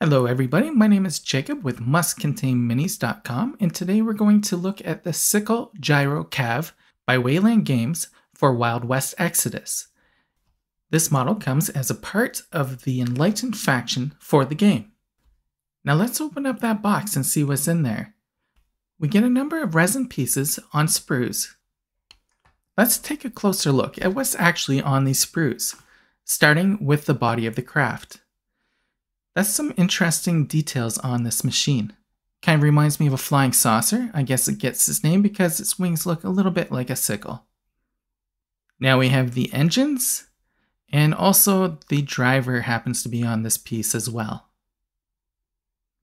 Hello everybody, my name is Jacob with mustcontainminis.com, and today we're going to look at the Sickle Gyro-Cav by Wayland Games for Wild West Exodus. This model comes as a part of the Enlightened Faction for the game. Now let's open up that box and see what's in there. We get a number of resin pieces on sprues. Let's take a closer look at what's actually on these sprues, starting with the body of the craft. That's some interesting details on this machine. Kind of reminds me of a flying saucer. I guess it gets its name because its wings look a little bit like a sickle. Now we have the engines, and also the driver happens to be on this piece as well.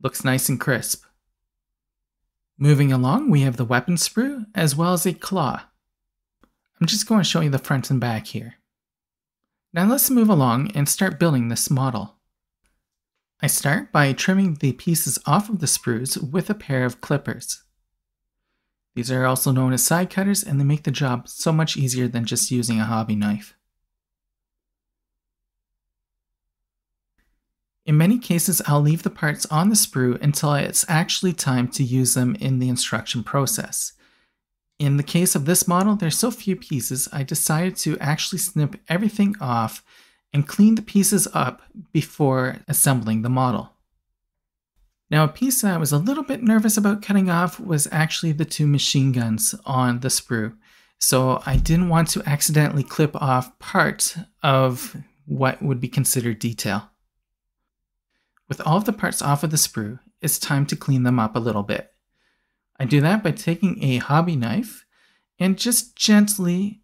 Looks nice and crisp. Moving along, we have the weapon sprue as well as a claw. I'm just going to show you the front and back here. Now let's move along and start building this model. I start by trimming the pieces off of the sprues with a pair of clippers. These are also known as side cutters, and they make the job so much easier than just using a hobby knife. In many cases, I'll leave the parts on the sprue until it's actually time to use them in the instruction process. In the case of this model, there's so few pieces, I decided to actually snip everything off and clean the pieces up before assembling the model. Now, a piece that I was a little bit nervous about cutting off was actually the two machine guns on the sprue. So I didn't want to accidentally clip off part of what would be considered detail. With all of the parts off of the sprue, it's time to clean them up a little bit. I do that by taking a hobby knife and just gently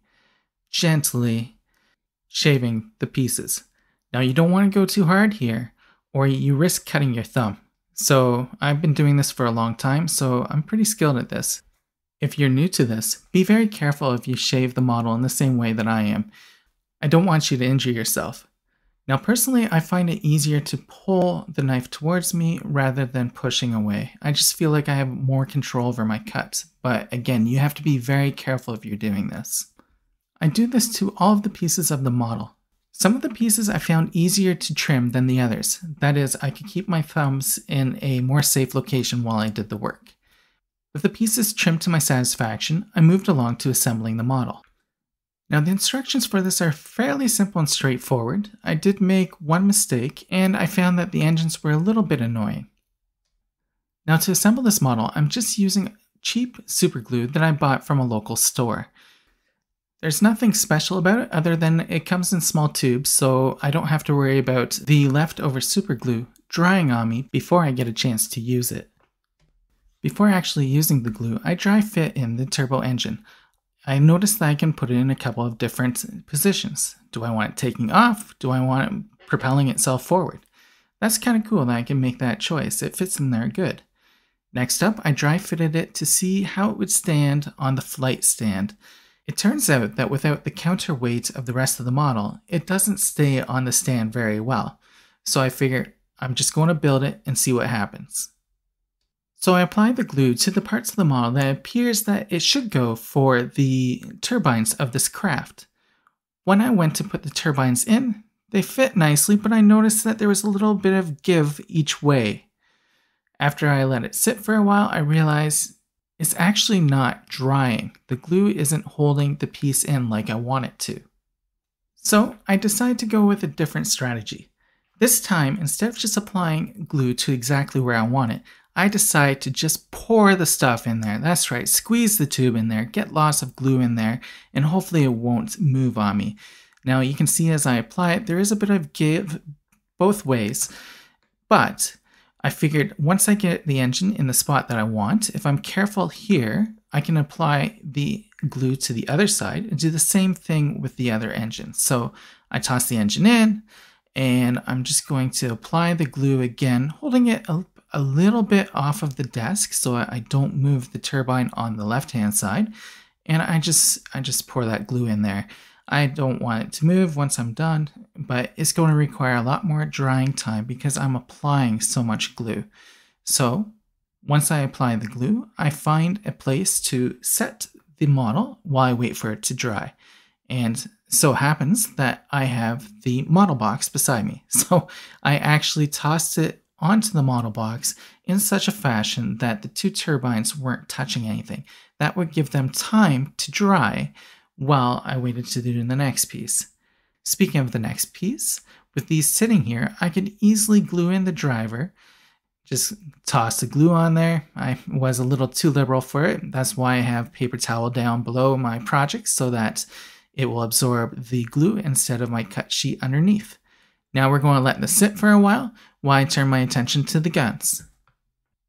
shaving the pieces. Now you don't want to go too hard here or you risk cutting your thumb. So I've been doing this for a long time, so I'm pretty skilled at this. If you're new to this, be very careful if you shave the model in the same way that I am. I don't want you to injure yourself. Now personally, I find it easier to pull the knife towards me rather than pushing away. I just feel like I have more control over my cuts. But again, you have to be very careful if you're doing this. I do this to all of the pieces of the model. Some of the pieces I found easier to trim than the others. That is, I could keep my thumbs in a more safe location while I did the work. With the pieces trimmed to my satisfaction, I moved along to assembling the model. Now the instructions for this are fairly simple and straightforward. I did make one mistake, and I found that the engines were a little bit annoying. Now to assemble this model, I'm just using cheap super glue that I bought from a local store. There's nothing special about it other than it comes in small tubes, so I don't have to worry about the leftover super glue drying on me before I get a chance to use it. Before actually using the glue, I dry fit in the turbo engine. I noticed that I can put it in a couple of different positions. Do I want it taking off? Do I want it propelling itself forward? That's kind of cool that I can make that choice. It fits in there good. Next up, I dry fitted it to see how it would stand on the flight stand. It turns out that without the counterweight of the rest of the model, it doesn't stay on the stand very well. So I figured I'm just going to build it and see what happens. So I applied the glue to the parts of the model that appears that it should go for the turbines of this craft. When I went to put the turbines in, they fit nicely, but I noticed that there was a little bit of give each way. After I let it sit for a while, I realized it's actually not drying. The glue isn't holding the piece in like I want it to. So I decided to go with a different strategy. This time, instead of just applying glue to exactly where I want it, I decided to just pour the stuff in there. That's right, squeeze the tube in there, get lots of glue in there, and hopefully it won't move on me. Now you can see as I apply it, there is a bit of give both ways, but I figured once I get the engine in the spot that I want, if I'm careful here, I can apply the glue to the other side and do the same thing with the other engine. So I toss the engine in, and I'm just going to apply the glue again, holding it a little bit off of the desk so I don't move the turbine on the left-hand side. And I just pour that glue in there. I don't want it to move once I'm done, but it's going to require a lot more drying time because I'm applying so much glue. So once I apply the glue, I find a place to set the model while I wait for it to dry. And so happens that I have the model box beside me. So I actually tossed it onto the model box in such a fashion that the two turbines weren't touching anything. That would give them time to dry while I waited to do the next piece. Speaking of the next piece, with these sitting here, I could easily glue in the driver. Just toss the glue on there. I was a little too liberal for it. That's why I have paper towel down below my project so that it will absorb the glue instead of my cut sheet underneath. Now we're going to let this sit for a while I turn my attention to the guns.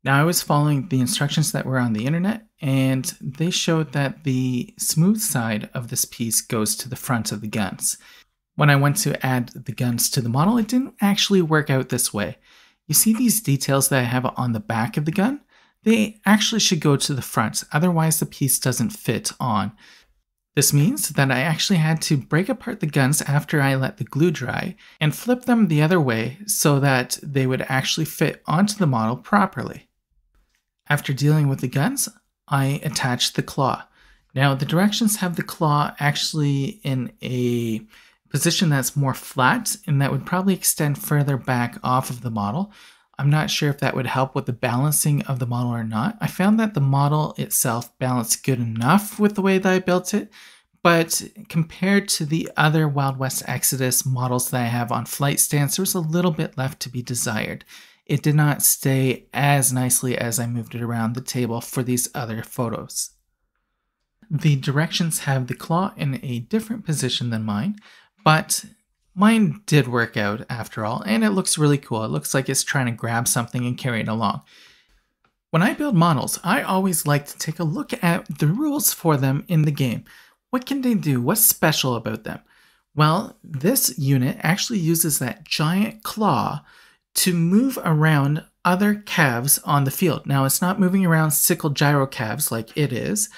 Now I was following the instructions that were on the internet, and they showed that the smooth side of this piece goes to the front of the guns. When I went to add the guns to the model, it didn't actually work out this way. You see these details that I have on the back of the gun? They actually should go to the front, otherwise the piece doesn't fit on. This means that I actually had to break apart the guns after I let the glue dry and flip them the other way so that they would actually fit onto the model properly. After dealing with the guns, I attached the claw. Now the directions have the claw actually in a position that's more flat, and that would probably extend further back off of the model. I'm not sure if that would help with the balancing of the model or not. I found that the model itself balanced good enough with the way that I built it, but compared to the other Wild West Exodus models that I have on flight stands, there was a little bit left to be desired. It did not stay as nicely as I moved it around the table for these other photos. The directions have the claw in a different position than mine, but mine did work out after all, and it looks really cool. It looks like it's trying to grab something and carry it along. When I build models, I always like to take a look at the rules for them in the game. What can they do? What's special about them? Well, this unit actually uses that giant claw to move around other calves on the field. Now, it's not moving around sickle gyro-calves like it is,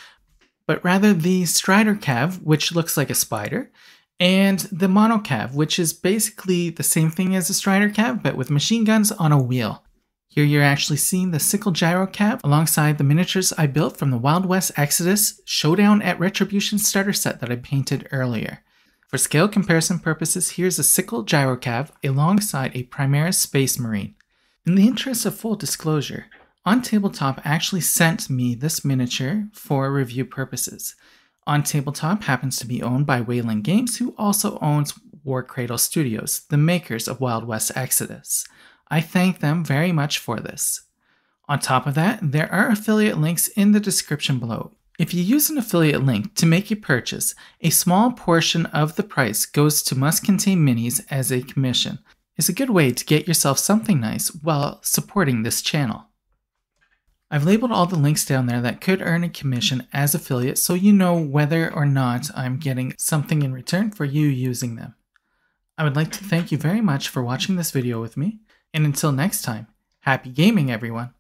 but rather the strider cav, which looks like a spider, and the mono cav, which is basically the same thing as a strider cav, but with machine guns on a wheel. Here you're actually seeing the sickle gyro-cav alongside the miniatures I built from the Wild West Exodus Showdown at Retribution starter set that I painted earlier. For scale comparison purposes, here's a sickle gyro-cav alongside a Primaris Space Marine. In the interest of full disclosure, OnTableTop actually sent me this miniature for review purposes. OnTableTop happens to be owned by Wayland Games, who also owns War Cradle Studios, the makers of Wild West Exodus. I thank them very much for this. On top of that, there are affiliate links in the description below. If you use an affiliate link to make a purchase, a small portion of the price goes to Must Contain Minis as a commission. It's a good way to get yourself something nice while supporting this channel. I've labeled all the links down there that could earn a commission as affiliates so you know whether or not I'm getting something in return for you using them. I would like to thank you very much for watching this video with me, and until next time, happy gaming everyone!